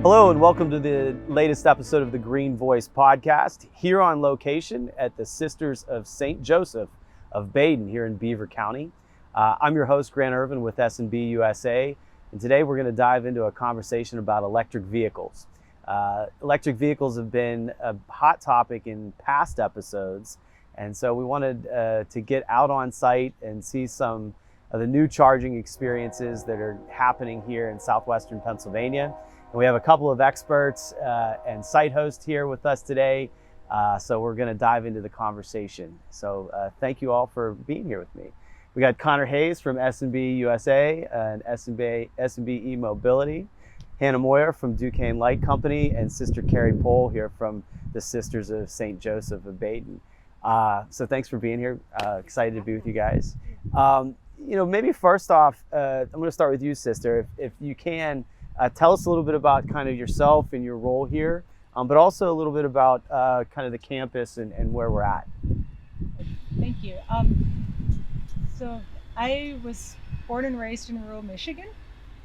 Hello and welcome to the latest episode of the Green Voice podcast, here on location at the Sisters of St. Joseph of Baden here in Beaver County. I'm your host, Grant Ervin with S&B USA, and today we're going to dive into a conversation about electric vehicles. Electric vehicles have been a hot topic in past episodes, and so we wanted to get out on site and see some of the new charging experiences that are happening here in southwestern Pennsylvania. And we have a couple of experts and site hosts here with us today, so we're going to dive into the conversation. So thank you all for being here with me. We got Connor Hayes from S&B USA and S&B E-Mobility, Hannah Moyer from Duquesne Light Company, and Sister Kari Pohl here from the Sisters of St. Joseph of Baden. So thanks for being here. Excited to be with you guys. Maybe first off, I'm going to start with you, Sister. If you can, tell us a little bit about kind of yourself and your role here, but also a little bit about kind of the campus and where we're at. Thank you. So I was born and raised in rural Michigan,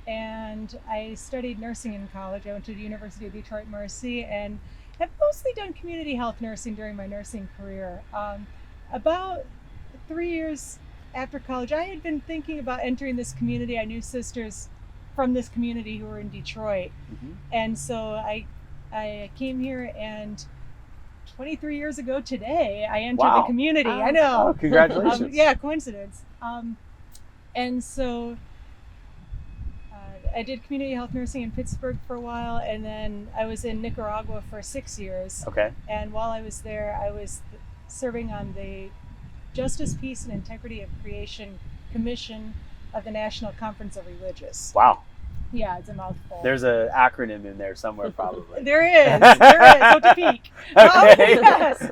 and I studied nursing in college. I went to the University of Detroit Mercy and have mostly done community health nursing during my nursing career. About 3 years after college, I had been thinking about entering this community. I knew sisters from this community who were in Detroit. Mm-hmm. And so I came here, and 23 years ago today, I entered the community. I know. Oh, congratulations. Yeah, coincidence. And so I did community health nursing in Pittsburgh for a while, and then I was in Nicaragua for 6 years. Okay. And while I was there, I was serving on the Justice, Peace, and Integrity of Creation Commission of the National Conference of Religious. Wow. Yeah, it's a mouthful. There's an acronym in there somewhere, probably. There is. So to peek. Okay. Yes.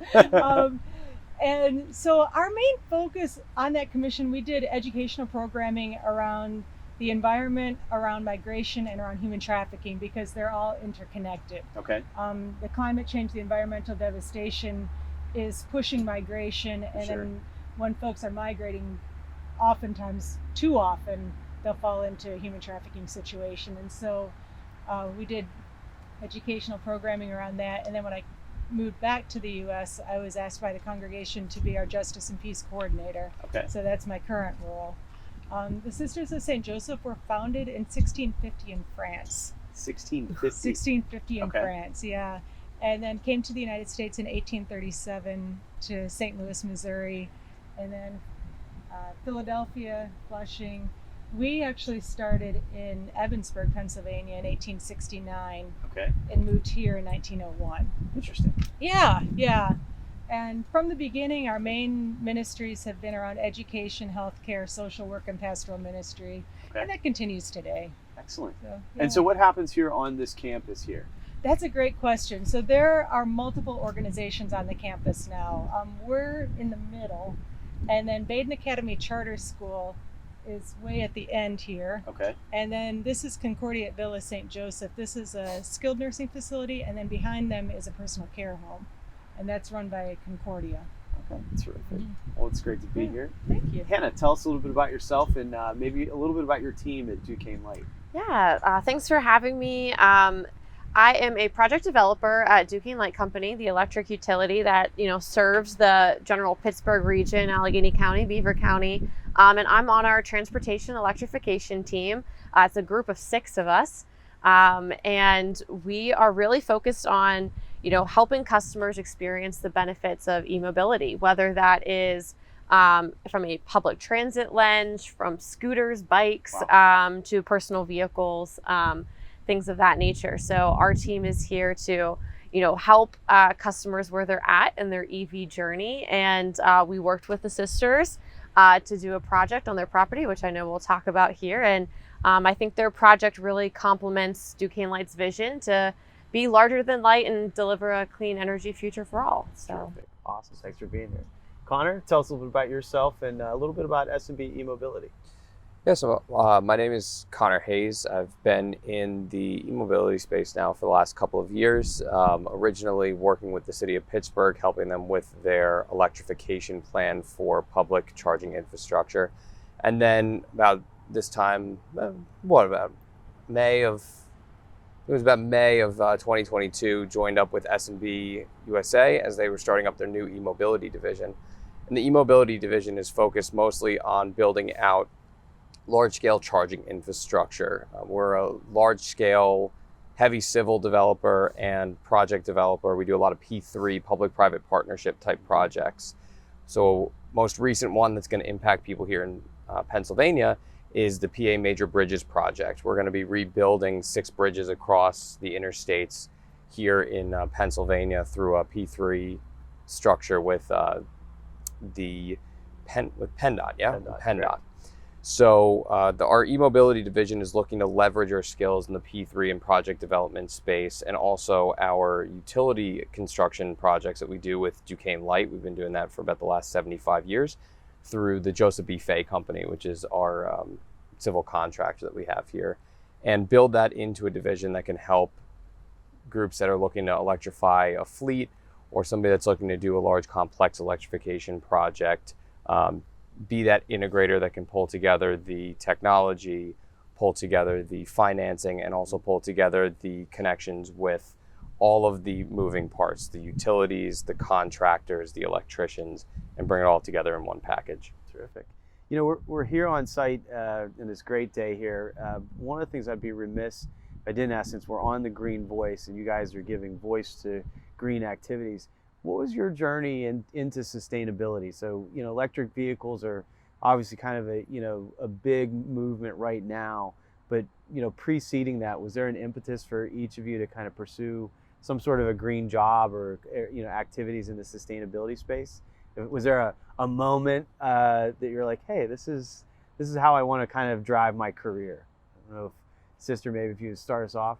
And so our main focus on that commission, we did educational programming around the environment, around migration, and around human trafficking, because they're all interconnected. Okay. The climate change, the environmental devastation is pushing migration, and Sure. then when folks are migrating, oftentimes too often, they'll fall into a human trafficking situation. And so we did educational programming around that. And then when I moved back to the U.S., I was asked by the Congregation to be our Justice and Peace Coordinator. Okay. So that's my current role. The Sisters of St. Joseph were founded in 1650 in France. 1650? 1650 in Okay. France, yeah. And then came to the United States in 1837 to St. Louis, Missouri, and then Philadelphia, Flushing. We actually started in Ebensburg, Pennsylvania in 1869. Okay. And moved here in 1901. Interesting. Yeah. And from the beginning, our main ministries have been around education, healthcare, social work, and pastoral ministry. Okay. And that continues today. Excellent. So, yeah. And so what happens here on this campus here? That's a great question. So there are multiple organizations on the campus now. We're in the middle, and then Baden Academy Charter School is way at the end here. Okay. And then this is Concordia at Villa St. Joseph. This is a skilled nursing facility, and then behind them is a personal care home, and that's run by Concordia. Okay, that's terrific. Mm-hmm. Well, it's great to be here. Thank you. Hannah, tell us a little bit about yourself and maybe a little bit about your team at Duquesne Light. Yeah, thanks for having me. I am a project developer at Duquesne Light Company, the electric utility that serves the general Pittsburgh region, Allegheny County, Beaver County, and I'm on our transportation electrification team. It's a group of 6 of us, and we are really focused on helping customers experience the benefits of e-mobility, whether that is from a public transit lens, from scooters, bikes, Wow. To personal vehicles. Things of that nature. So our team is here to, help customers where they're at in their EV journey. And we worked with the sisters to do a project on their property, which I know we'll talk about here. And I think their project really complements Duquesne Light's vision to be larger than light and deliver a clean energy future for all. So Terrific. Awesome. Thanks for being here. Connor, tell us a little bit about yourself and a little bit about S&B E-Mobility. Yeah, so my name is Connor Hayes. I've been in the e-mobility space now for the last couple of years, originally working with the city of Pittsburgh, helping them with their electrification plan for public charging infrastructure. And then about this time, about May of it was about May of 2022, joined up with S&B USA as they were starting up their new e-mobility division. And the e-mobility division is focused mostly on building out large-scale charging infrastructure. We're a large-scale, heavy civil developer and project developer. We do a lot of P3, public-private partnership type projects. So most recent one that's going to impact people here in Pennsylvania is the PA Major Bridges Project. We're going to be rebuilding 6 bridges across the interstates here in Pennsylvania through a P3 structure with PennDOT, PennDOT. So our e-mobility division is looking to leverage our skills in the P3 and project development space, and also our utility construction projects that we do with Duquesne Light. We've been doing that for about the last 75 years through the Joseph B. Fay Company, which is our civil contractor that we have here, and build that into a division that can help groups that are looking to electrify a fleet, or somebody that's looking to do a large complex electrification project, be that integrator that can pull together the technology, pull together the financing, and also pull together the connections with all of the moving parts, the utilities, the contractors, the electricians, and bring it all together in one package. Terrific. You know, we're here on site in this great day here. One of the things I'd be remiss if I didn't ask, since we're on the Green Voice and you guys are giving voice to green activities, what was your journey into sustainability? So, you know, electric vehicles are obviously kind of a big movement right now, but, you know, preceding that, was there an impetus for each of you to kind of pursue some sort of a green job or, you know, activities in the sustainability space? Was there a moment that you're like, hey, this is how I want to kind of drive my career? I don't know, Sister, maybe if you would start us off.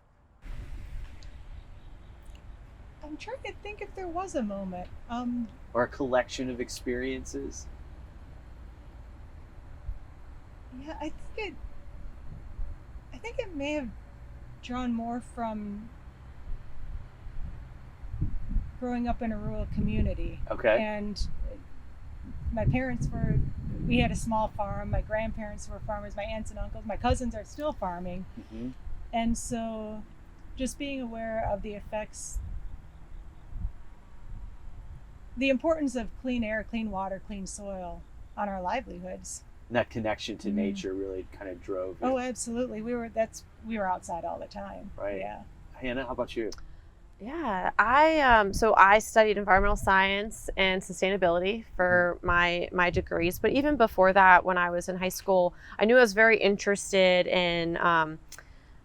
I'm trying to think if there was a moment. Or a collection of experiences. Yeah, I think it may have drawn more from growing up in a rural community. Okay. And my parents we had a small farm. My grandparents were farmers. My aunts and uncles, my cousins are still farming. Mm-hmm. And so just being aware of the effects, the importance of clean air, clean water, clean soil on our livelihoods. And that connection to nature really kind of drove you. Oh, absolutely. We were outside all the time. Right. Yeah. Hannah, how about you? Yeah, I studied environmental science and sustainability for my degrees. But even before that, when I was in high school, I knew I was very interested in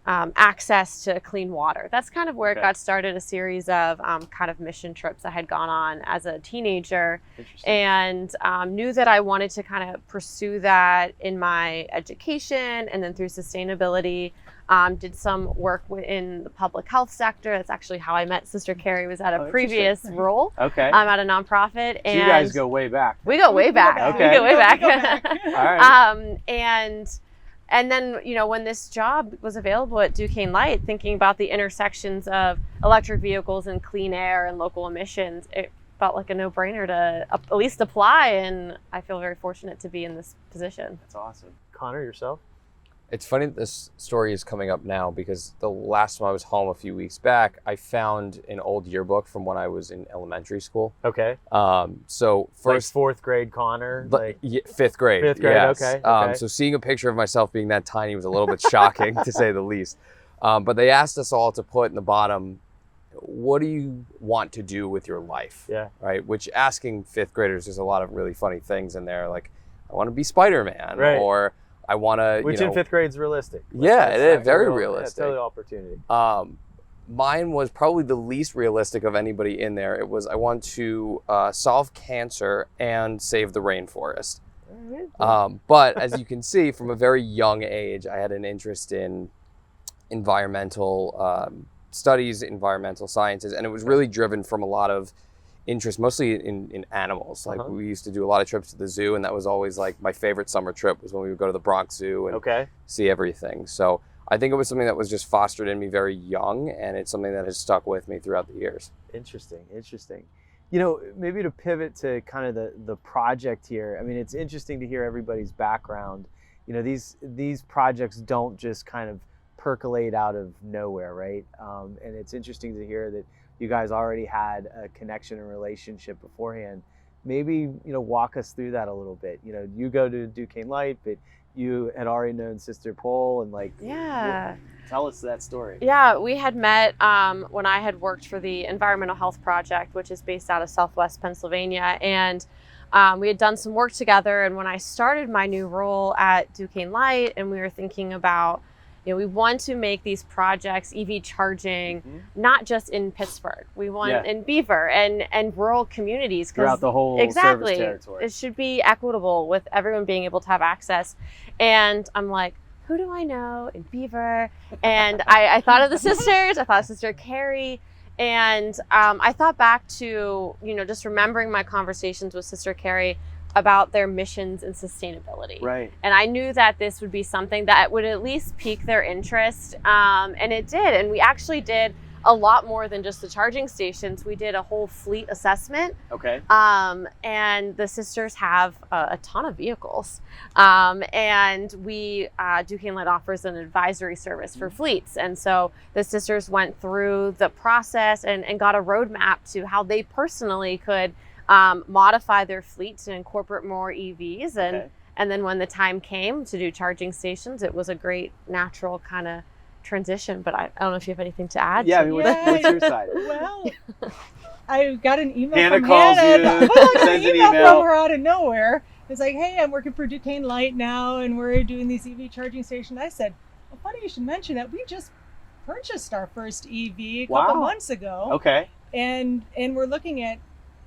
access to clean water. That's kind of where it got started, a series of kind of mission trips I had gone on as a teenager, and knew that I wanted to kind of pursue that in my education, and then through sustainability. Did some work in the public health sector. That's actually how I met Sister Kari, was at a previous role. Okay. At a nonprofit. So you guys go way back. We go way back. Okay. We go way back. All right. And then, you know, when this job was available at Duquesne Light, thinking about the intersections of electric vehicles and clean air and local emissions, it felt like a no-brainer to at least apply. And I feel very fortunate to be in this position. That's awesome. Connor, yourself? It's funny that this story is coming up now because the last time I was home a few weeks back, I found an old yearbook from when I was in elementary school. Okay. So first, like 4th grade Connor, like 5th grade. 5th grade. Yes. Okay. So seeing a picture of myself being that tiny was a little bit shocking, to say the least. But they asked us all to put in the bottom, what do you want to do with your life? Yeah. Right. Which, asking 5th graders, there's a lot of really funny things in there, like I want to be Spider-Man, right, or I want to, which in 5th grade is realistic. Yeah, it is very realistic. Totally opportunity. Mine was probably the least realistic of anybody in there. It was, I want to solve cancer and save the rainforest. But as you can see, from a very young age, I had an interest in environmental studies, environmental sciences, and it was really driven from a lot of interest, mostly in animals. Like we used to do a lot of trips to the zoo, and that was always like my favorite summer trip, was when we would go to the Bronx Zoo and see everything. So I think it was something that was just fostered in me very young, and it's something that has stuck with me throughout the years. Interesting. You know, maybe to pivot to kind of the project here. I mean, it's interesting to hear everybody's background. You know, these projects don't just kind of percolate out of nowhere, right? And it's interesting to hear that you guys already had a connection and relationship beforehand. Maybe, walk us through that a little bit. You go to Duquesne Light, but you had already known Sister Pohl, and tell us that story. Yeah, we had met when I had worked for the Environmental Health Project, which is based out of Southwest Pennsylvania, and we had done some work together. And when I started my new role at Duquesne Light, and we were thinking about, we want to make these projects, EV charging, not just in Pittsburgh. We want in Beaver and rural communities. Throughout the whole service territory. It should be equitable with everyone being able to have access. And I'm like, who do I know in Beaver? And I thought of the sisters. I thought of Sister Kari. And I thought back to, just remembering my conversations with Sister Kari about their missions and sustainability. Right. And I knew that this would be something that would at least pique their interest. And it did. And we actually did a lot more than just the charging stations. We did a whole fleet assessment. Okay. And the sisters have a ton of vehicles. And Duquesne Light offers an advisory service for fleets. And so the sisters went through the process and got a roadmap to how they personally could modify their fleet to incorporate more EVs. And then when the time came to do charging stations, it was a great natural kind of transition. But I don't know if you have anything to add. Yeah, what's your side? Well, I got an email Hannah from calls Hannah. you, I got sends an an email email. from her out of nowhere. It's like, hey, I'm working for Duquesne Light now, and we're doing these EV charging stations. I said, well, funny you should mention that. We just purchased our first EV a couple months ago. Okay. And we're looking at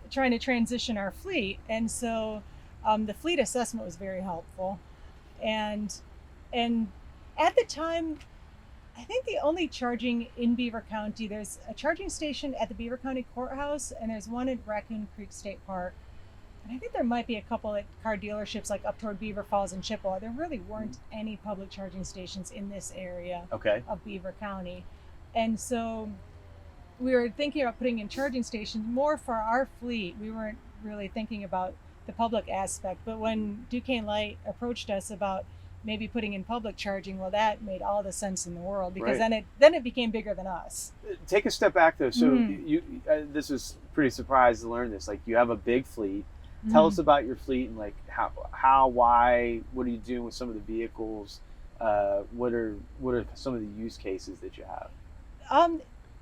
trying to transition our fleet. And so the fleet assessment was very helpful. And at the time, I think the only charging in Beaver County, there's a charging station at the Beaver County Courthouse, and there's one at Raccoon Creek State Park. And I think there might be a couple at car dealerships like up toward Beaver Falls and Chippewa. There really weren't any public charging stations in this area of Beaver County. And so we were thinking about putting in charging stations more for our fleet. We weren't really thinking about the public aspect. But when Duquesne Light approached us about maybe putting in public charging, well, that made all the sense in the world, because then it became bigger than us. Take a step back though. So you this was pretty surprised to learn this. Like, you have a big fleet. Tell us about your fleet and like how, why, what are you doing with some of the vehicles? What are some of the use cases that you have?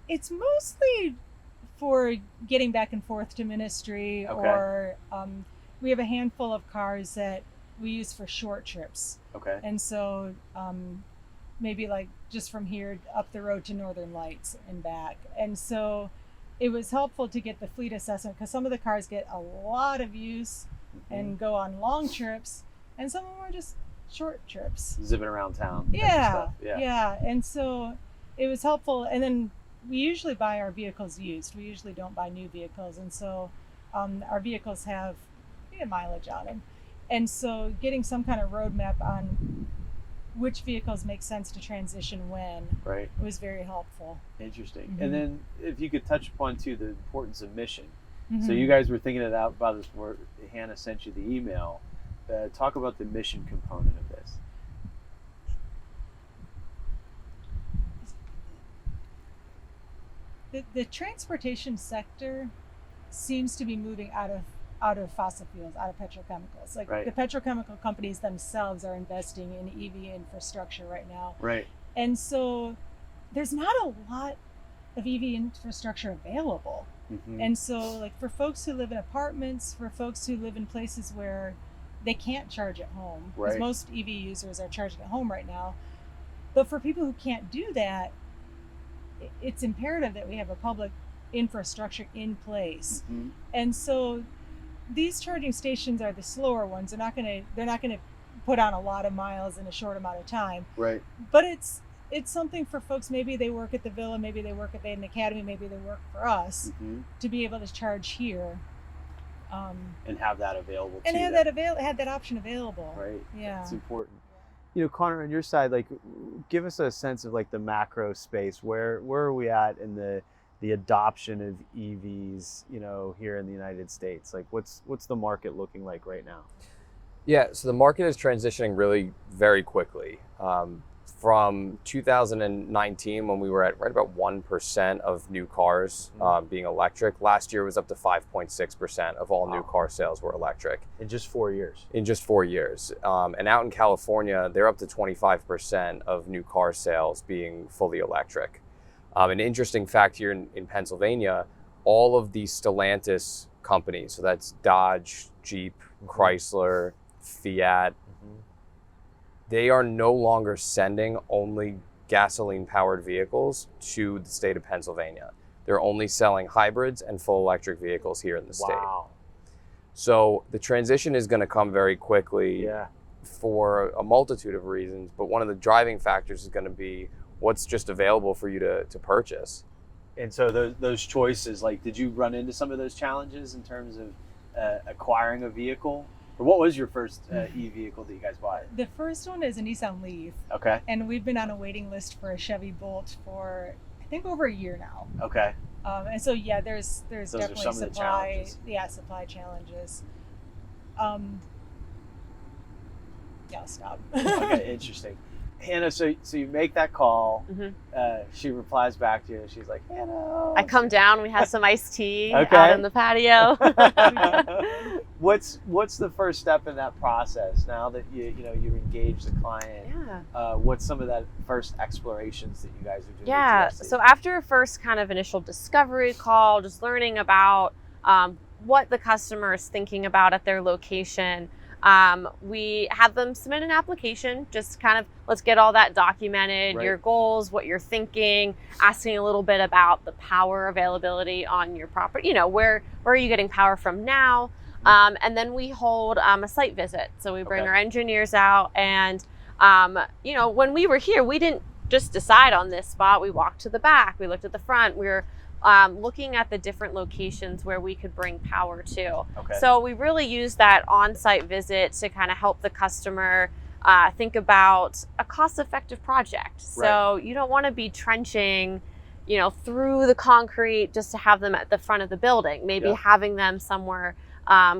It's mostly for getting back and forth to ministry, or we have a handful of cars that we use for short trips. Okay. And so maybe like just from here up the road to Northern Lights and back. And so it was helpful to get the fleet assessment, because some of the cars get a lot of use and go on long trips, and some of them are just short trips. Zipping around town. Yeah. And so it was helpful. And then we usually buy our vehicles used. We usually don't buy new vehicles. And so our vehicles have mileage on them. And so getting some kind of roadmap on which vehicles make sense to transition when was very helpful. Interesting. And then if you could touch upon too the importance of mission. So you guys were thinking about this before Hannah sent you the email. Talk about the mission component of this. The transportation sector seems to be moving out of fossil fuels, out of petrochemicals. Like the petrochemical companies themselves are investing in EV infrastructure right now. Right. And so there's not a lot of EV infrastructure available. And so like for folks who live in apartments, for folks who live in places where they can't charge at home, because most EV users are charging at home right now. But for people who can't do that, it's imperative that we have a public infrastructure in place. And so these charging stations are the slower ones. They're not going to put on a lot of miles in a short amount of time. Right. But it's something for folks. Maybe they work at the Villa, maybe they work at Baden Academy, maybe they work for us, to be able to charge here. And have that available. And have that option available. Right. Yeah. It's important. Connor, on your side, like, give us a sense of like the macro space. Where are we at in the adoption of EVs, here in the United States? Like, what's the market looking like right now? Yeah, so the market is transitioning really very quickly. from 2019, when we were at right about 1% of new cars being electric. Last year was up to 5.6% of all new car sales were electric. In just 4 years. In just 4 years. And out in California, they're up to 25% of new car sales being fully electric. An interesting fact here in Pennsylvania, all of the Stellantis companies, so that's Dodge, Jeep, Chrysler, Fiat, they are no longer sending only gasoline-powered vehicles to the state of Pennsylvania. They're only selling hybrids and full electric vehicles here in the state. Wow. So the transition is going to come very quickly for a multitude of reasons, but one of the driving factors is going to be what's just available for you to purchase. And so those choices, like, did you run into some of those challenges in terms of acquiring a vehicle? Or what was your first e-vehicle that you guys bought? The first one is a Nissan Leaf. Okay. And we've been on a waiting list for a Chevy Bolt for, I think, over a year now. Okay. And so, yeah, there's Those are definitely some of the challenges. supply challenges. Yeah, I'll stop. Okay, interesting. Hannah, so you make that call. She replies back to you. She's like, Hannah. I come down. We have some iced tea Okay. out on the patio. What's the first step in that process? Now that you engage the client, what's some of that first explorations that you guys are doing? Yeah. So after a first kind of initial discovery call, just learning about what the customer is thinking about at their location. We have them submit an application, just kind of let's get all that documented, your goals, what you're thinking, asking a little bit about the power availability on your property, where are you getting power from now? And then we hold a site visit. So we bring our engineers out and, when we were here, we didn't just decide on this spot. We walked to the back, we looked at the front, we were looking at the different locations where we could bring power to. So we really use that on-site visit to kind of help the customer think about a cost-effective project. So you don't want to be trenching, through the concrete just to have them at the front of the building. Maybe having them somewhere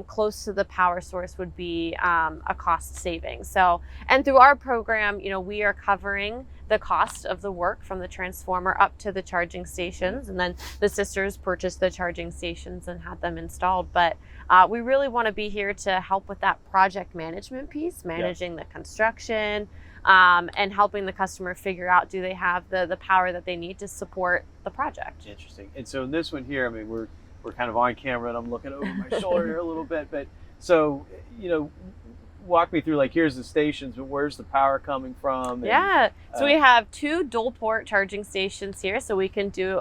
close to the power source would be a cost saving. So, and through our program, we are covering the cost of the work from the transformer up to the charging stations, and then the sisters purchased the charging stations and had them installed. But we really want to be here to help with that project management piece, managing the construction, and helping the customer figure out, do they have the power that they need to support the project. Interesting. And so in this one here, I mean, we're kind of on camera and I'm looking over my shoulder here a little bit, but so, walk me through, like, here's the stations, but where's the power coming from? And, so we have 2 dual port charging stations here, so we can do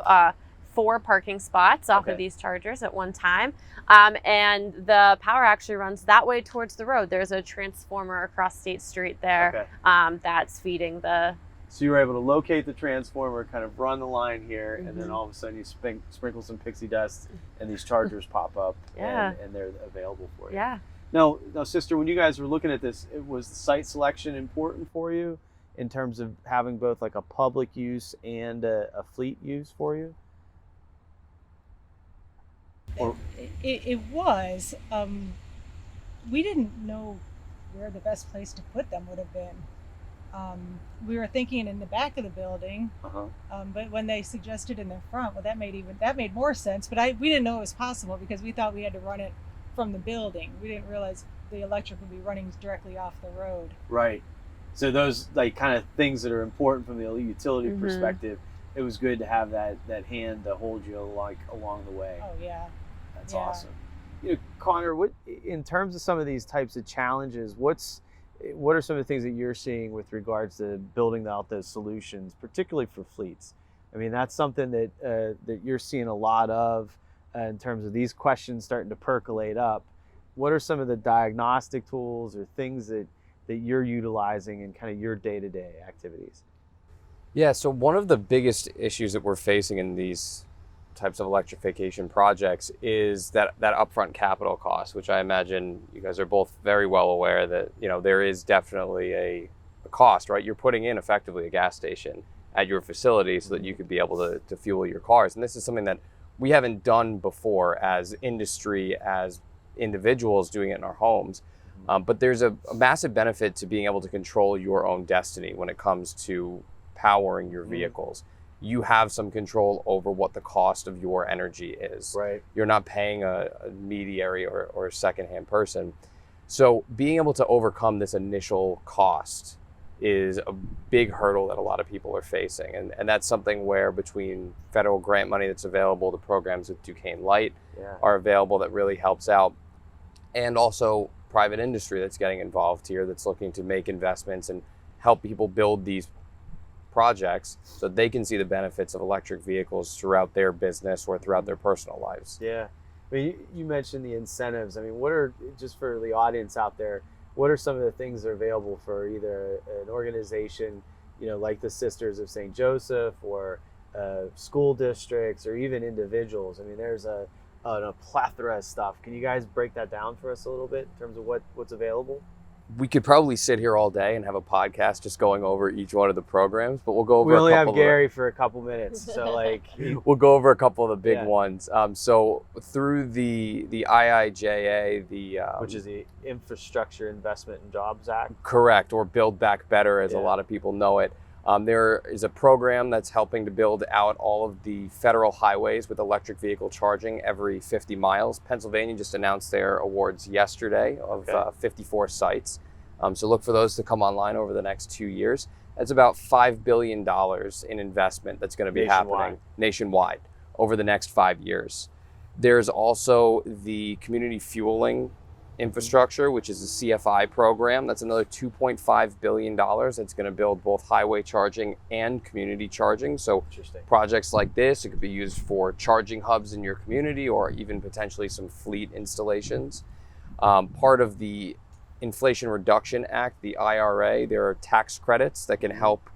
4 parking spots off of these chargers at one time. And the power actually runs that way towards the road. There's a transformer across State Street there that's feeding the... So you were able to locate the transformer, kind of run the line here, and then all of a sudden you sprinkle some pixie dust and these chargers pop up and they're available for you. Now, sister, when you guys were looking at this, was the site selection important for you in terms of having both like a public use and a fleet use for you? Or... It was. We didn't know where the best place to put them would have been. We were thinking in the back of the building, but when they suggested in the front, well, that made more sense. But we didn't know it was possible because we thought we had to run it from the building. We didn't realize the electric would be running directly off the road. Right. So those like kind of things that are important from the utility perspective, it was good to have that hand to hold you along the way. Oh yeah. That's awesome. Connor, what in terms of some of these types of challenges, what are some of the things that you're seeing with regards to building out those solutions, particularly for fleets? I mean, that's something that you're seeing a lot of in terms of these questions starting to percolate up. What are some of the diagnostic tools or things that you're utilizing in kind of your day-to-day activities? Yeah, so one of the biggest issues that we're facing in these types of electrification projects is that upfront capital cost, which I imagine you guys are both very well aware that, there is definitely a cost, right? You're putting in effectively a gas station at your facility so that you could be able to fuel your cars. And this is something that we haven't done before as industry, as individuals doing it in our homes. But there's a massive benefit to being able to control your own destiny when it comes to powering your vehicles. You have some control over what the cost of your energy is. Right. You're not paying a mediary or a secondhand person. So being able to overcome this initial cost is a big hurdle that a lot of people are facing. And that's something where between federal grant money that's available, the programs with Duquesne Light are available that really helps out. And also private industry that's getting involved here, that's looking to make investments and help people build these projects so they can see the benefits of electric vehicles throughout their business or throughout their personal lives. Yeah. I mean, you mentioned the incentives. I mean, what are, just for the audience out there, what are some of the things that are available for either an organization, you know, like the Sisters of St. Joseph, or school districts, or even individuals? I mean, there's a plethora of stuff. Can you guys break that down for us a little bit in terms of what's available? We could probably sit here all day and have a podcast just going over each one of the programs, but we'll go over We only a have couple Gary for a couple minutes, so like we'll go over a couple of the big Yeah. ones. So through the IIJA, which is the Infrastructure Investment and Jobs Act. correct, or Build Back Better, as a Yeah. lot of people know it. There is a program that's helping to build out all of the federal highways with electric vehicle charging every 50 miles. Pennsylvania just announced their awards yesterday of 54 sites. So look for those to come online over the next 2 years. That's about $5 billion in investment that's going to be happening nationwide over the next 5 years. There's also the community fueling infrastructure, which is a CFI program. That's another $2.5 billion that's going to build both highway charging and community charging. So projects like this, it could be used for charging hubs in your community or even potentially some fleet installations. Part of the Inflation Reduction Act, the IRA, there are tax credits that can help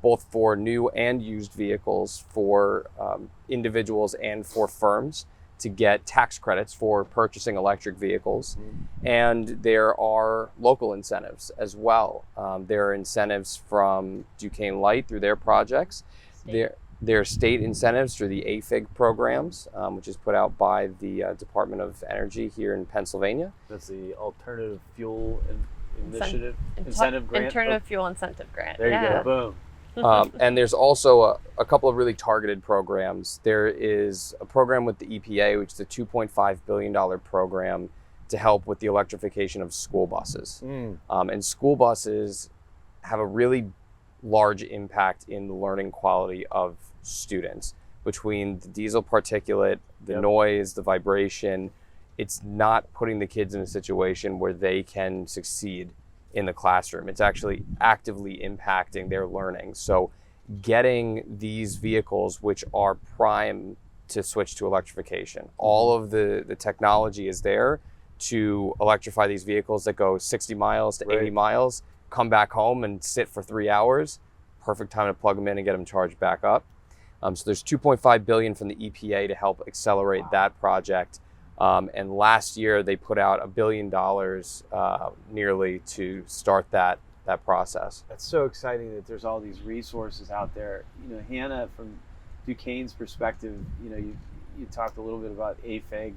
both for new and used vehicles for individuals and for firms to get tax credits for purchasing electric vehicles. And there are local incentives as well. There are incentives from Duquesne Light through their projects. There are state incentives through the AFIG programs, which is put out by the Department of Energy here in Pennsylvania. That's the Alternative Fuel Initiative Incentive Grant. Alternative Fuel Incentive Grant. There you go, boom. And there's also a couple of really targeted programs. There is a program with the EPA, which is a $2.5 billion program to help with the electrification of school buses. And school buses have a really large impact in the learning quality of students. Between the diesel particulate, the noise, the vibration, it's not putting the kids in a situation where they can succeed in the classroom. It's actually actively impacting their learning. So getting these vehicles, which are prime to switch to electrification, all of the technology is there to electrify these vehicles that go 60 miles to 80 miles, come back home and sit for 3 hours. Perfect time to plug them in and get them charged back up. So there's $2.5 billion from the EPA to help accelerate that project. And last year they put out $1 billion nearly to start that process. That's so exciting that there's all these resources out there. You know, Hannah, from Duquesne's perspective, you know, you talked a little bit about AFIG.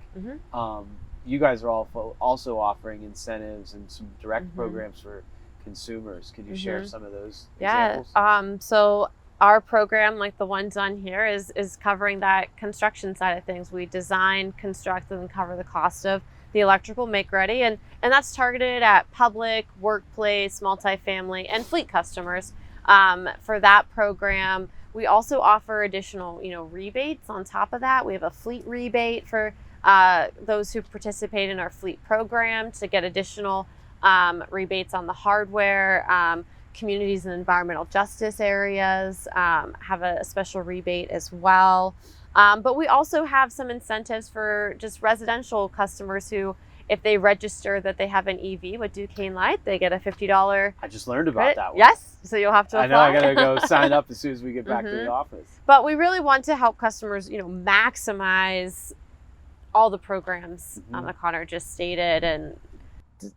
You guys are also offering incentives and some direct programs for consumers. Could you share some of those examples? So our program, like the one done here, is covering that construction side of things. We design, construct, and cover the cost of the electrical make-ready, and that's targeted at public, workplace, multifamily, and fleet customers. For that program, we also offer additional, rebates on top of that. We have a fleet rebate for those who participate in our fleet program to get additional rebates on the hardware. Communities and environmental justice areas have a special rebate as well. But we also have some incentives for just residential customers who, if they register that they have an EV with Duquesne Light, they get a $50 I just learned about that one. Yes, so you'll have to apply. I know I gotta go sign up as soon as we get back to the office. But we really want to help customers, maximize all the programs that Connor just stated. And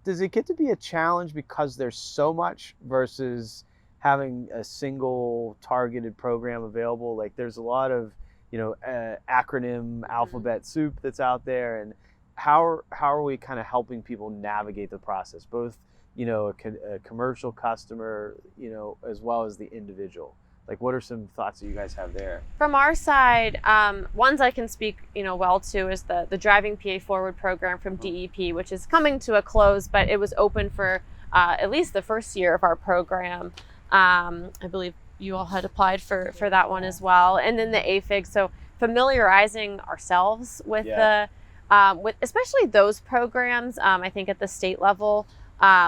does it get to be a challenge because there's so much versus having a single targeted program available? Like there's a lot of, acronym alphabet soup that's out there. And how are we kind of helping people navigate the process, both a commercial customer, as well as the individual? Like, what are some thoughts that you guys have there? From our side, ones I can speak, well to is the Driving PA Forward program from DEP, which is coming to a close, but it was open for at least the first year of our program. I believe you all had applied for that one as well. And then the AFIG, so familiarizing ourselves with with especially those programs. I think at the state level,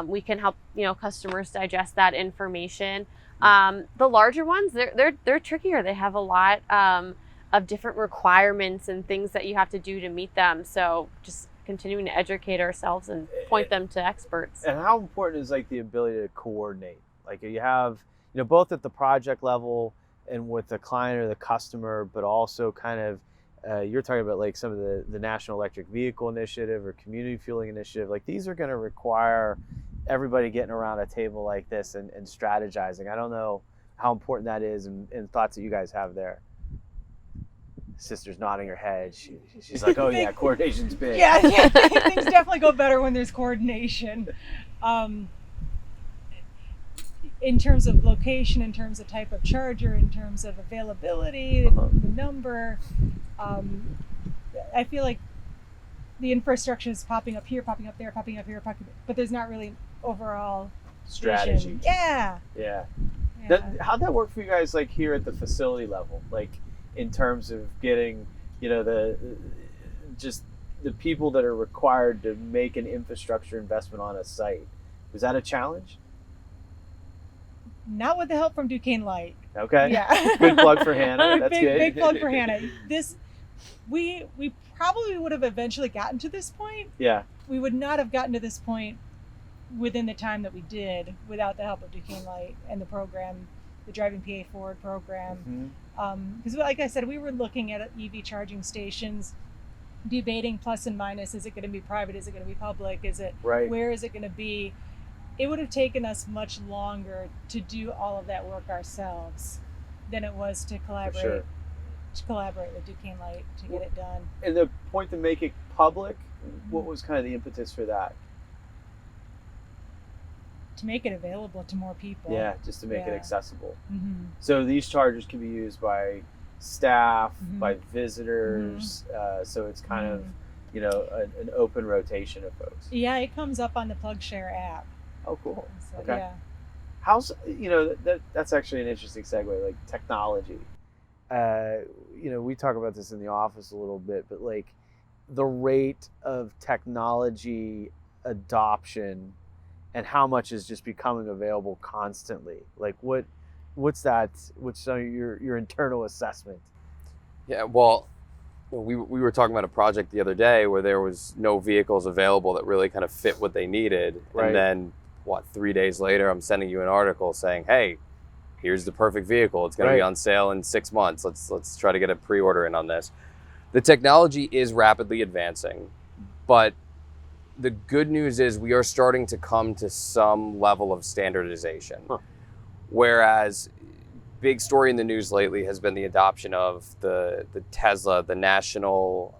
we can help customers digest that information. The larger ones, they're trickier. They have a lot of different requirements and things that you have to do to meet them. So just continuing to educate ourselves and point them to experts. And how important is like the ability to coordinate? Like you have, both at the project level and with the client or the customer, but also kind of, you're talking about like some of the National Electric Vehicle Initiative or Community Fueling Initiative. Like these are going to require everybody getting around a table like this and strategizing. I don't know how important that is and thoughts that you guys have there. Sister's nodding her head. She's like, oh yeah, coordination's big. Yeah, things definitely go better when there's coordination. In terms of location, in terms of type of charger, in terms of availability, the number, I feel like the infrastructure is popping up here, popping up there, popping up here, but there's not really overall strategy. Vision. Yeah. How'd that work for you guys, like here at the facility level, like in terms of getting, the people that are required to make an infrastructure investment on a site? Was that a challenge? Not with the help from Duquesne Light. Okay. Yeah. Good plug for Hannah. That's good. Big plug for Hannah. We probably would have eventually gotten to this point. Yeah. We would not have gotten to this point within the time that we did without the help of Duquesne Light and the program, the Driving PA Forward program. Because like I said, we were looking at EV charging stations, debating plus and minus. Is it going to be private? Is it going to be public? Is it right? Where is it going to be? It would have taken us much longer to do all of that work ourselves than it was to collaborate. Sure. To collaborate with Duquesne Light to get it done. And the point to make it public, what was kind of the impetus for that? To make it available to more people. Yeah, just to make it accessible. Mm-hmm. So these chargers can be used by staff, by visitors. So it's kind of, an open rotation of folks. Yeah, it comes up on the PlugShare app. Oh, cool. So, okay. Yeah. How's, that's actually an interesting segue, like technology. We talk about this in the office a little bit, but like the rate of technology adoption and how much is just becoming available constantly. Like what's your internal assessment? Yeah, well, we were talking about a project the other day where there was no vehicles available that really kind of fit what they needed. Right. And then 3 days later, I'm sending you an article saying, hey, here's the perfect vehicle. It's going to be on sale in 6 months. Let's try to get a pre-order in on this. The technology is rapidly advancing, but the good news is we are starting to come to some level of standardization. Whereas big story in the news lately has been the adoption of the Tesla, the National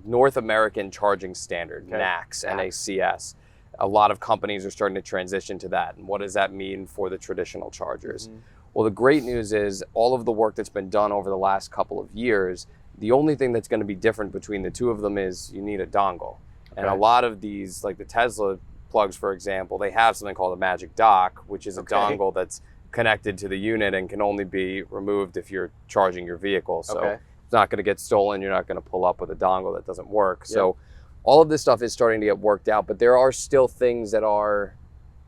North American Charging Standard, NACS, NACS. A lot of companies are starting to transition to that. And what does that mean for the traditional chargers? Well, the great news is all of the work that's been done over the last couple of years, the only thing that's going to be different between the two of them is you need a dongle. And a lot of these, like the Tesla plugs, for example, they have something called a magic dock, which is a dongle that's connected to the unit and can only be removed if you're charging your vehicle. So it's not going to get stolen. You're not going to pull up with a dongle that doesn't work. So all of this stuff is starting to get worked out, but there are still things that are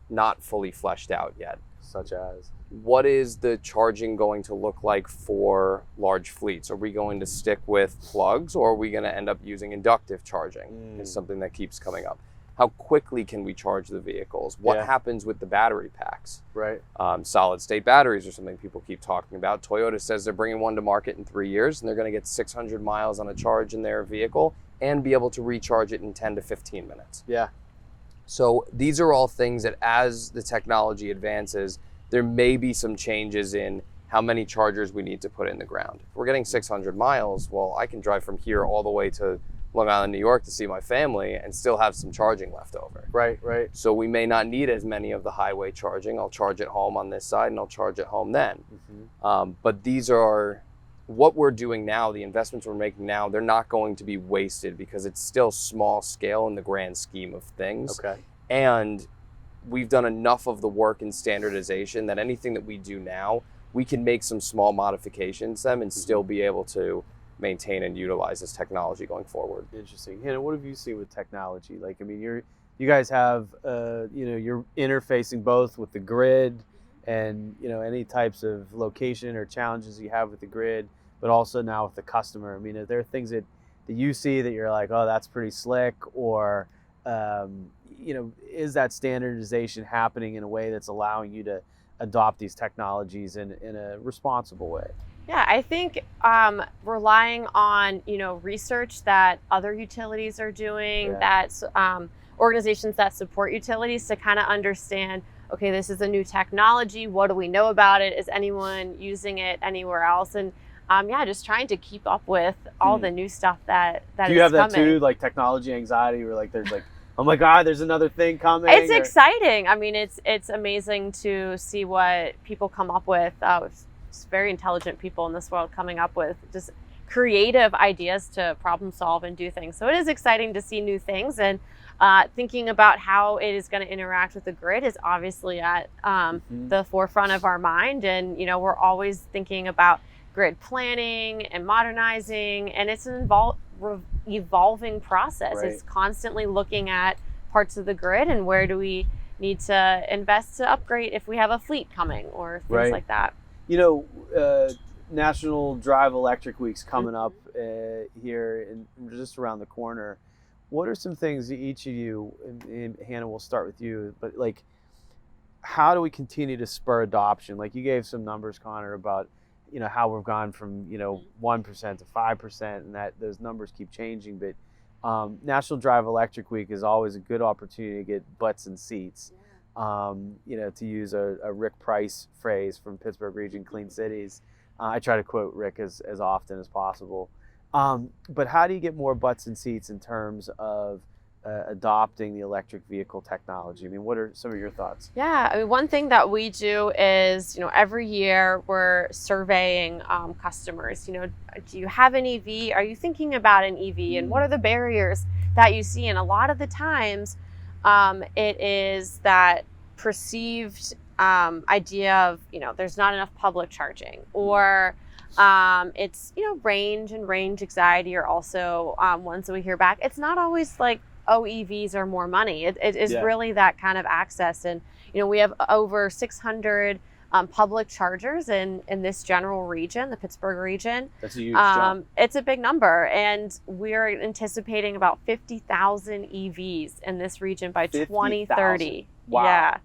not fully fleshed out yet. Such as? What is the charging going to look like for large fleets? Are we going to stick with plugs, or are we going to end up using inductive charging? Is something that keeps coming up. How quickly can we charge the vehicles? What happens with the battery packs? Right. Solid state batteries are something people keep talking about. Toyota says they're bringing one to market in 3 years, and they're going to get 600 miles on a charge in their vehicle and be able to recharge it in 10 to 15 minutes. Yeah. So these are all things that as the technology advances, there may be some changes in how many chargers we need to put in the ground. If we're getting 600 miles, well, I can drive from here all the way to Long Island, New York to see my family and still have some charging left over. Right. So we may not need as many of the highway charging. I'll charge at home on this side and I'll charge at home then. But these are what we're doing now, the investments we're making now, they're not going to be wasted because it's still small scale in the grand scheme of things. Okay. And we've done enough of the work in standardization that anything that we do now, we can make some small modifications to them and still be able to maintain and utilize this technology going forward. Interesting. Hannah, what have you seen with technology? Like, I mean, you guys have, you're interfacing both with the grid and, any types of location or challenges you have with the grid, but also now with the customer. I mean, are there things that you see that you're like, oh, that's pretty slick, or, is that standardization happening in a way that's allowing you to adopt these technologies in a responsible way? Yeah, I think relying on, research that other utilities are doing, that organizations that support utilities to kind of understand, okay, this is a new technology. What do we know about it? Is anyone using it anywhere else? And just trying to keep up with all the new stuff that is coming. Do you have that too, like technology anxiety, where like there's like, oh my God, there's another thing coming? It's exciting. I mean, it's amazing to see what people come up with. It's very intelligent people in this world coming up with just creative ideas to problem solve and do things. So it is exciting to see new things, and thinking about how it is going to interact with the grid is obviously at the forefront of our mind. And, we're always thinking about grid planning and modernizing, and it's an evolving process. Right. It's constantly looking at parts of the grid and where do we need to invest to upgrade if we have a fleet coming or things like that. National Drive Electric Week's coming up here and just around the corner. What are some things that each of you, and Hannah, we'll start with you, but like, how do we continue to spur adoption? Like, you gave some numbers, Connor, about how we've gone from 1% to 5%, and that those numbers keep changing. But National Drive Electric Week is always a good opportunity to get butts in seats. To use a Rick Price phrase from Pittsburgh Region Clean Cities. I try to quote Rick as often as possible. But how do you get more butts in seats in terms of adopting the electric vehicle technology? I mean, what are some of your thoughts? Yeah, I mean, one thing that we do is, every year we're surveying customers. Do you have an EV? Are you thinking about an EV? And what are the barriers that you see? And a lot of the times, it is that perceived idea of, there's not enough public charging, or it's, range and range anxiety are also ones that we hear back. It's not always like, oh, EVs are more money. It is really that kind of access. And, we have over 600 public chargers in this general region, the Pittsburgh region. That's a huge jump. It's a big number. And we're anticipating about 50,000 EVs in this region by 2030. Wow. Yeah.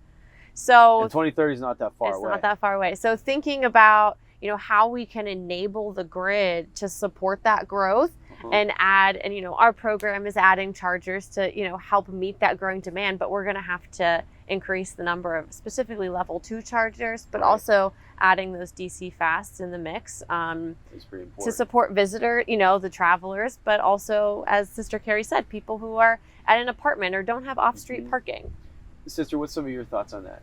So and 2030 is not that far away. It's not that far away. So thinking about, how we can enable the grid to support that growth and add, and, our program is adding chargers to, help meet that growing demand, but we're going to have to increase the number of specifically level 2 chargers, but also adding those DC fasts in the mix to support visitor, the travelers, but also, as Sister Kari said, people who are at an apartment or don't have off-street parking. Sister, what's some of your thoughts on that?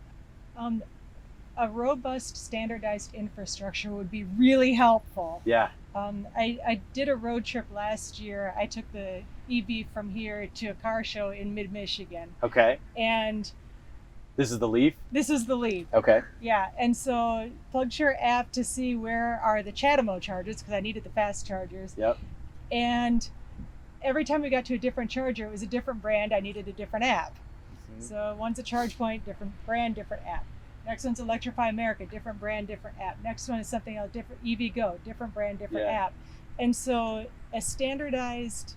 A robust, standardized infrastructure would be really helpful. Yeah. I did a road trip last year. I took the EV from here to a car show in mid-Michigan. Okay. And this is the Leaf? This is the Leaf. Okay. Yeah. And so plugged your app to see where are the Chatamo chargers, because I needed the fast chargers. Yep. And every time we got to a different charger, it was a different brand. I needed a different app. So one's a charge point, different brand, different app. Next one's Electrify America, different brand, different app. Next one is something else, different EV Go, different brand, different app. And so a standardized,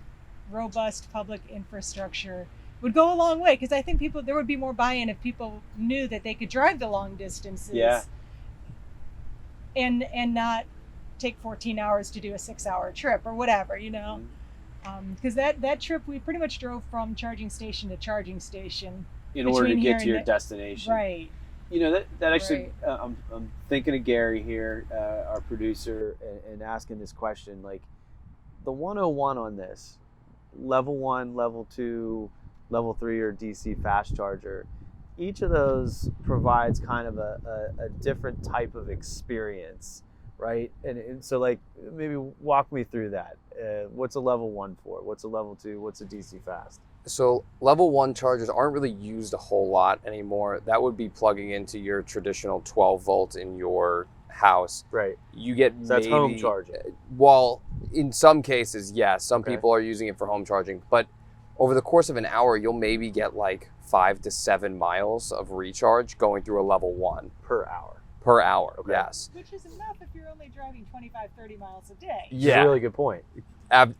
robust public infrastructure would go a long way, because I think there would be more buy-in if people knew that they could drive the long distances and not take 14 hours to do a 6-hour trip or whatever, because that trip we pretty much drove from charging station to charging station in order to get to your destination. Right. That actually, I'm thinking of Gary here, our producer, and asking this question, like the 101 on this, level 1, level 2, level 3, or DC fast charger, each of those provides kind of a different type of experience, right? And so like maybe walk me through that. What's a level 1 for? What's a level 2? What's a DC fast? So level 1 chargers aren't really used a whole lot anymore. That would be plugging into your traditional 12 volt in your house. Right. You get So that's maybe, home charging. Well, in some cases, yes. Some Okay. people are using it for home charging, but over the course of an hour, you'll maybe get like 5 to 7 miles of recharge going through a level 1 Per hour. per hour. Okay. Yes. Which is enough if you're only driving 25, 30 miles a day. It's a really good point.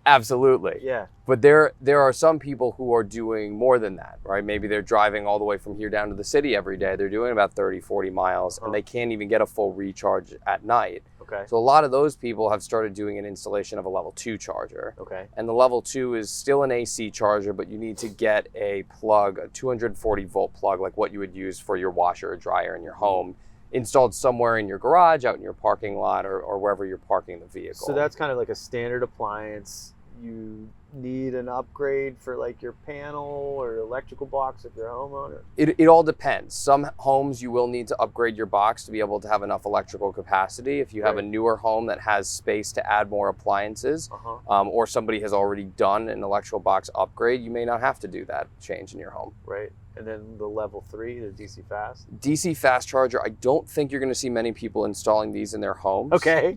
Absolutely. Yeah. But there are some people who are doing more than that, right? Maybe they're driving all the way from here down to the city every day. They're doing about 30, 40 miles, and they can't even get a full recharge at night. Okay. So a lot of those people have started doing an installation of a level 2 charger. Okay. And the level 2 is still an AC charger, but you need to get a plug, a 240 volt plug, like what you would use for your washer or dryer in your home, installed somewhere in your garage, out in your parking lot, or wherever you're parking the vehicle. So that's kind of like a standard appliance. You need an upgrade for like your panel or electrical box if you're a homeowner. It all depends. Some homes you will need to upgrade your box to be able to have enough electrical capacity. If you have a newer home that has space to add more appliances, or somebody has already done an electrical box upgrade, you may not have to do that change in your home. Right. And then the level 3, the DC fast. DC fast charger, I don't think you're going to see many people installing these in their homes. Okay.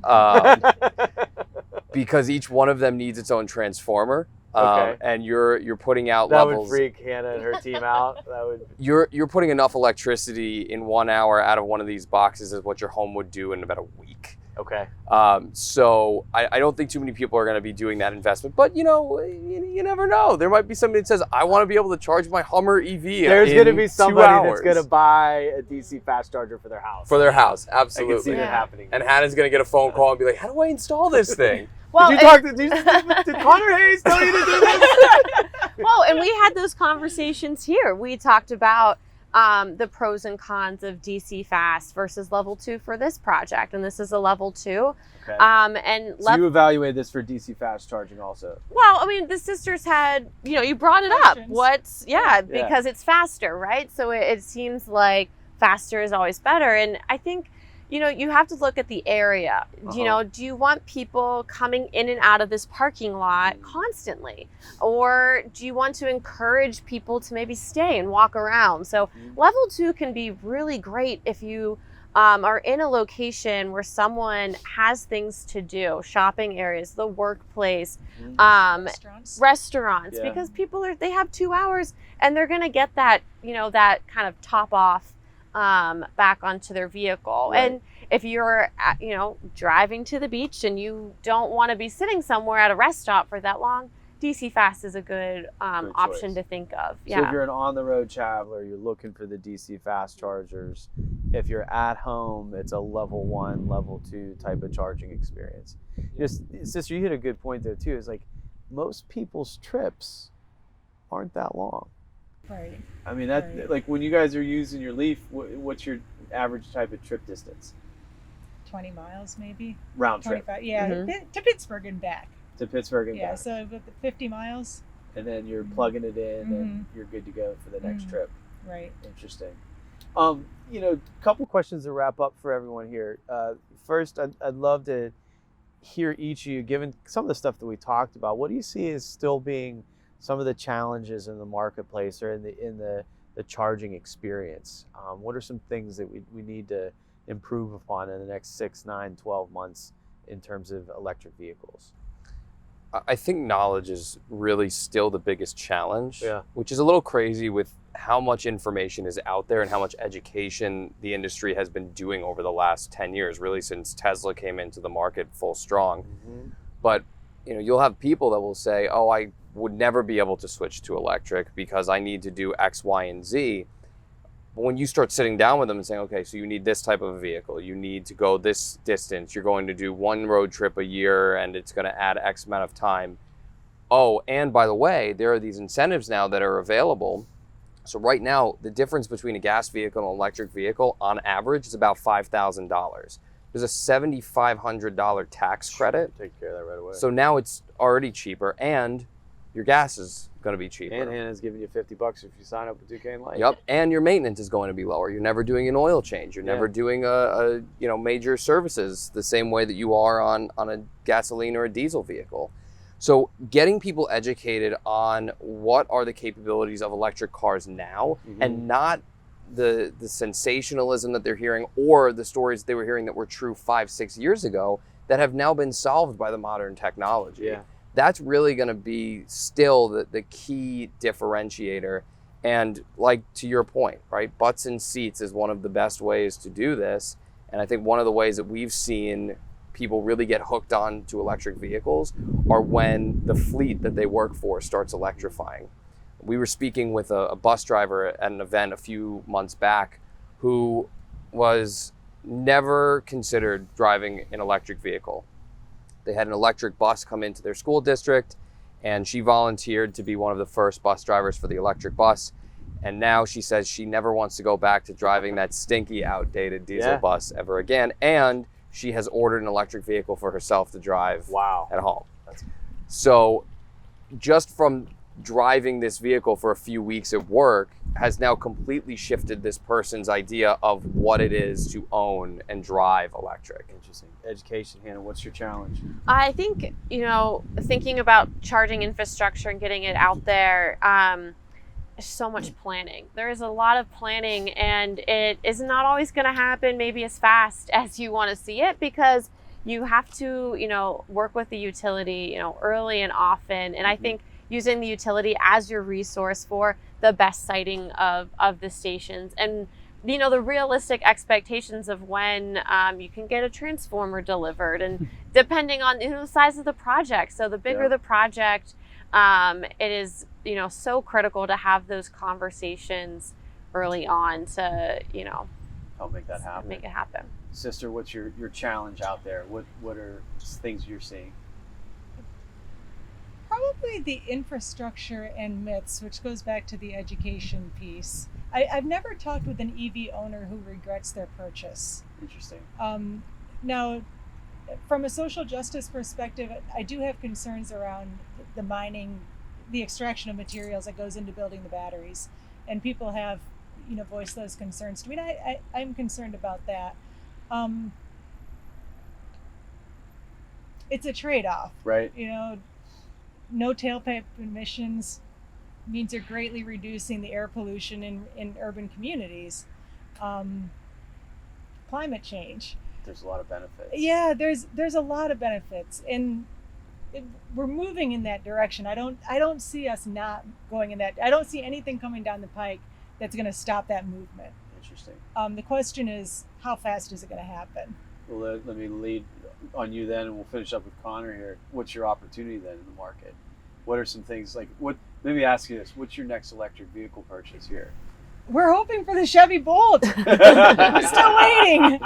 Because each one of them needs its own transformer. Okay. And you're putting out That levels. would freak Hannah and her team out. That would. You're putting enough electricity in 1 hour out of one of these boxes as what your home would do in about a week. Okay. So I don't think too many people are going to be doing that investment, but you never know. There might be somebody that says, I want to be able to charge my Hummer EV. There's going to be somebody 2 hours. that's going to buy a DC fast charger for their house. For their house, I absolutely. can see that happening. And Hannah's going to get a phone call and be like, how do I install this thing? Well, did Connor Hayes tell you to do this? well, and we had those conversations here. We talked about the pros and cons of DC fast versus level 2 for this project, and this is a level 2. Okay. And So you evaluated this for DC fast charging also. well, I mean, the sisters had, you brought it up. Questions. Because it's faster, right? So it seems like faster is always better, and I think, you have to look at the area. Do you want people coming in and out of this parking lot constantly? Or do you want to encourage people to maybe stay and walk around? So level 2 can be really great if you are in a location where someone has things to do, shopping areas, the workplace, restaurants, Yeah. because people they have 2 hours and they're going to get that, that kind of top off back onto their vehicle. Right. And if you're, driving to the beach and you don't want to be sitting somewhere at a rest stop for that long, DC fast is a good option choice. to think of. So if you're an on-the-road traveler, you're looking for the DC fast chargers. If you're at home, it's a level 1, level 2 type of charging experience. Sister, you hit a good point there too. It's like most people's trips aren't that long. Right. I mean, like when you guys are using your Leaf, what's your average type of trip distance? 20 miles maybe. Round trip 25. Yeah. Mhm. To Pittsburgh and back. to Pittsburgh and Yeah. back. So about 50 miles. And then you're plugging it in and you're good to go for the next trip. Right. Interesting. Couple questions to wrap up for everyone here. First, I'd love to hear each of you, given some of the stuff that we talked about, what do you see as still being some of the challenges in the marketplace or in the charging experience? What are some things that we need to improve upon in the next 6, 9, 12 months in terms of electric vehicles? I think knowledge is really still the biggest challenge, Yeah. which is a little crazy with how much information is out there and how much education the industry has been doing over the last 10 years, really since Tesla came into the market full strong. Mm-hmm. But you'll have people that will say, oh, I would never be able to switch to electric because I need to do X, Y, and Z. But when you start sitting down with them and saying, okay, so you need this type of a vehicle, you need to go this distance, you're going to do one road trip a year and it's going to add X amount of time. Oh, and by the way, there are these incentives now that are available. So right now, the difference between a gas vehicle and an electric vehicle on average is about $5,000. There's a $7,500 tax credit. Take care of that right away. So now it's already cheaper and your gas is going to be cheaper. And Hannah's giving you $50 if you sign up with Duquesne Light. Yep, and your maintenance is going to be lower. You're never doing an oil change. You're never doing a major services the same way that you are on a gasoline or a diesel vehicle. So getting people educated on what are the capabilities of electric cars now, and not the sensationalism that they're hearing or the stories they were hearing that were true 5-6 years ago that have now been solved by the modern technology. Yeah. That's really going to be still the key differentiator. And like to your point, right, butts in seats is one of the best ways to do this. And I think one of the ways that we've seen people really get hooked on to electric vehicles are when the fleet that they work for starts electrifying. We were speaking with a bus driver at an event a few months back who was never considered driving an electric vehicle. They had an electric bus come into their school district, and she volunteered to be one of the first bus drivers for the electric bus. And now she says she never wants to go back to driving that stinky, outdated diesel bus ever again. And she has ordered an electric vehicle for herself to drive at home. So just from driving this vehicle for a few weeks at work has now completely shifted this person's idea of what it is to own and drive electric. Interesting. Education, Hannah, what's your challenge? I think, thinking about charging infrastructure and getting it out there, so much planning. There is a lot of planning, and it is not always going to happen maybe as fast as you want to see it, because you have to, work with the utility, early and often. And I think using the utility as your resource for the best siting of the stations, and the realistic expectations of when you can get a transformer delivered, and depending on the size of the project. So the bigger the project, it is so critical to have those conversations early on to help make that happen. Make it happen. Sister, what's your challenge out there? What are things you're seeing? Probably the infrastructure and myths, which goes back to the education piece. I've never talked with an EV owner who regrets their purchase. Interesting. Now, from a social justice perspective, I do have concerns around the mining, the extraction of materials that goes into building the batteries, and people have, voiced those concerns to me. I'm concerned about that. It's a trade-off, right? No tailpipe emissions means you're greatly reducing the air pollution in urban communities. Climate change. There's a lot of benefits. Yeah, there's a lot of benefits, and we're moving in that direction. I don't see us not going in that. I don't see anything coming down the pike that's going to stop that movement. Interesting. The question is, how fast is it going to happen? Well, let me lead on you then, and we'll finish up with Connor here. What's your opportunity then in the market? What are some things let me ask you this. What's your next electric vehicle purchase here? We're hoping for the Chevy Bolt. I'm still waiting.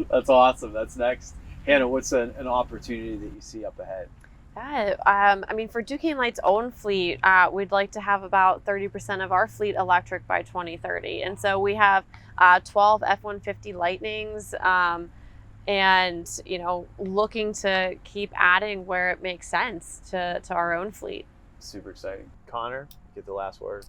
That's awesome. That's next. Hannah, what's an opportunity that you see up ahead? Yeah, for Duquesne Light's own fleet, we'd like to have about 30% of our fleet electric by 2030. And so we have 12 F-150 Lightnings, and looking to keep adding where it makes sense to our own fleet. Super exciting. Connor, get the last word.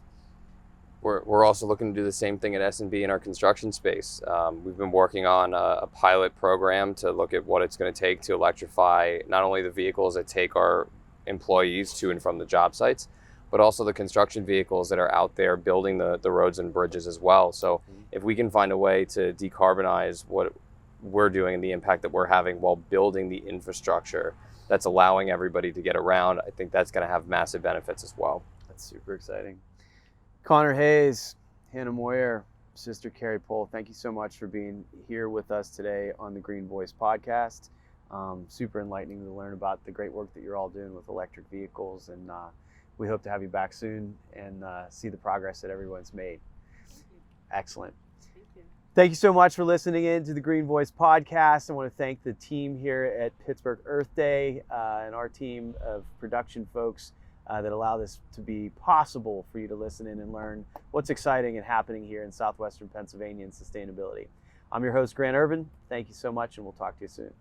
We're also looking to do the same thing at S&B in our construction space. We've been working on a pilot program to look at what it's going to take to electrify not only the vehicles that take our employees to and from the job sites, but also the construction vehicles that are out there building the roads and bridges as well. So if we can find a way to decarbonize what we're doing and the impact that we're having while building the infrastructure that's allowing everybody to get around, I think that's going to have massive benefits as well. That's super exciting. Connor Hayes, Hannah Moyer, Sister Kari Pohl, thank you so much for being here with us today on the Green Voice podcast. Super enlightening to learn about the great work that you're all doing with electric vehicles, and we hope to have you back soon and see the progress that everyone's made. Excellent. Thank you so much for listening in to the Green Voice podcast. I want to thank the team here at Pittsburgh Earth Day and our team of production folks that allow this to be possible for you to listen in and learn what's exciting and happening here in southwestern Pennsylvania in sustainability. I'm your host, Grant Ervin. Thank you so much, and we'll talk to you soon.